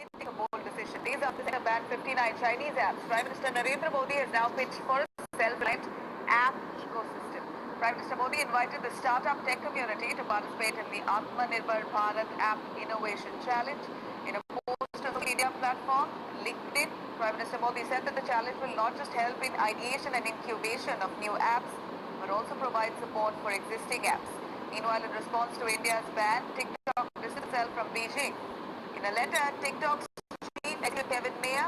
take a bold decision. Days after the ban 59 Chinese apps, Prime Minister Narendra Modi has now pitched for a self-reliant app ecosystem. Prime Minister Modi invited the startup tech community to participate in the Atmanirbhar Bharat App Innovation Challenge. In a post on the media platform, LinkedIn, Prime Minister Modi said that the challenge will not just help in ideation and incubation of new apps, but also provide support for existing apps. Meanwhile, in response to India's ban, TikTok distanced itself from Beijing. In a letter, TikTok's chief executive Kevin Mayer,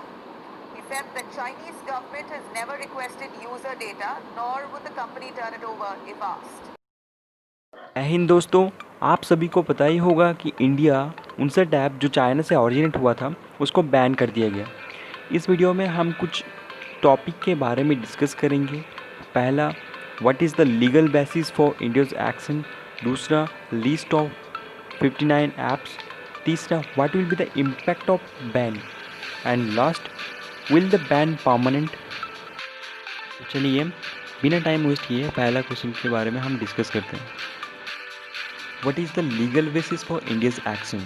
he said the Chinese government has never requested user data, nor would the company turn it over if asked. जय हिंद दोस्तों, आप सभी को पता ही होगा कि India 59 app जो China से ऑरिजिनेट हुआ था उसको बैन कर दिया गया। इस वीडियो में हम कुछ टॉपिक के बारे में डिस्कस करेंगे। पहला, what is the legal basis for India's action. दूसरा, लिस्ट ऑफ 59 ऐप्स। तीसरा, what will be the impact of ban. And last, will the ban permanent. चलिए बिना टाइम वेस्ट किए पहला क्वेश्चन के बारे में हम डिस्कस करते हैं। What is the legal basis for India's action.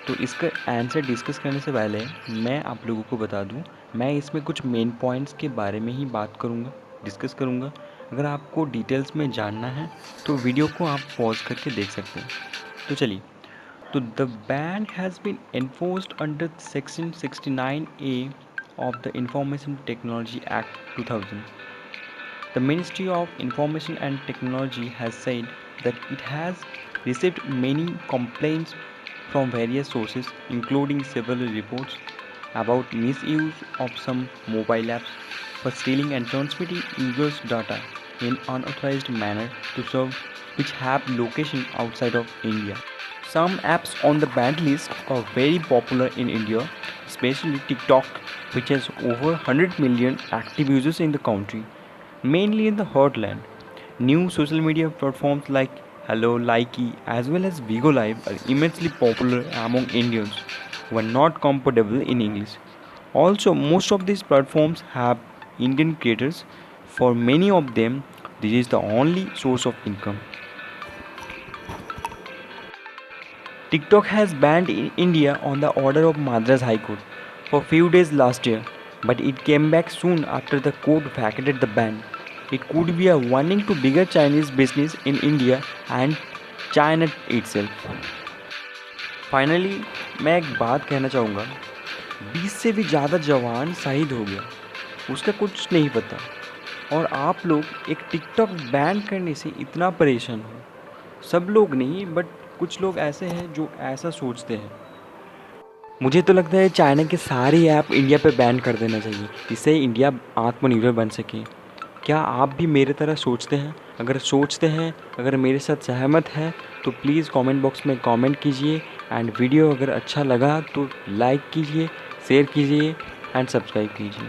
तो इसका आंसर डिस्कस करने से पहले मैं आप लोगों को बता दूं, मैं इसमें कुछ मेन पॉइंट्स के बारे में ही बात करूंगा, डिस्कस करूंगा। अगर आपको डिटेल्स में जानना है तो वीडियो को आप पॉज करके देख सकते हैं। तो चलिए, तो the ban has been enforced under section 69A of the Information Technology Act 2000। The Ministry of Information and Technology has said that it has received many complaints from various sources, including several reports about misuse of some mobile apps for stealing and transmitting users' data in unauthorized manner to serve which have location outside of India. Some apps on the banned list are very popular in India, especially TikTok, which has over 100 million active users in the country, mainly in the heartland. New social media platforms like Hello, Likey, as well as Vigo Live are immensely popular among Indians who are not comfortable in English. Also, most of these platforms have Indian creators. For many of them, this is the only source of income. TikTok has banned in India on the order of Madras High Court for few days last year, but it came back soon after the court vacated the ban. It could be a warning to bigger Chinese business in India and China itself. Finally मैं एक बात कहना चाहूँगा, 20 से भी ज़्यादा जवान शहीद हो गया, उसका कुछ नहीं पता, और आप लोग एक टिकटॉक बैन करने से इतना परेशान हो। सब लोग नहीं, बट कुछ लोग ऐसे हैं जो ऐसा सोचते हैं। मुझे तो लगता है चाइना के सारे ऐप इंडिया पे बैन कर देना चाहिए, इससे इंडिया आत्मनिर्भर बन सके। क्या आप भी मेरे तरह सोचते हैं? अगर सोचते हैं, अगर मेरे साथ सहमत हैं, तो प्लीज़ कमेंट बॉक्स में कमेंट कीजिए। एंड वीडियो अगर अच्छा लगा तो लाइक कीजिए, शेयर कीजिए एंड सब्सक्राइब कीजिए।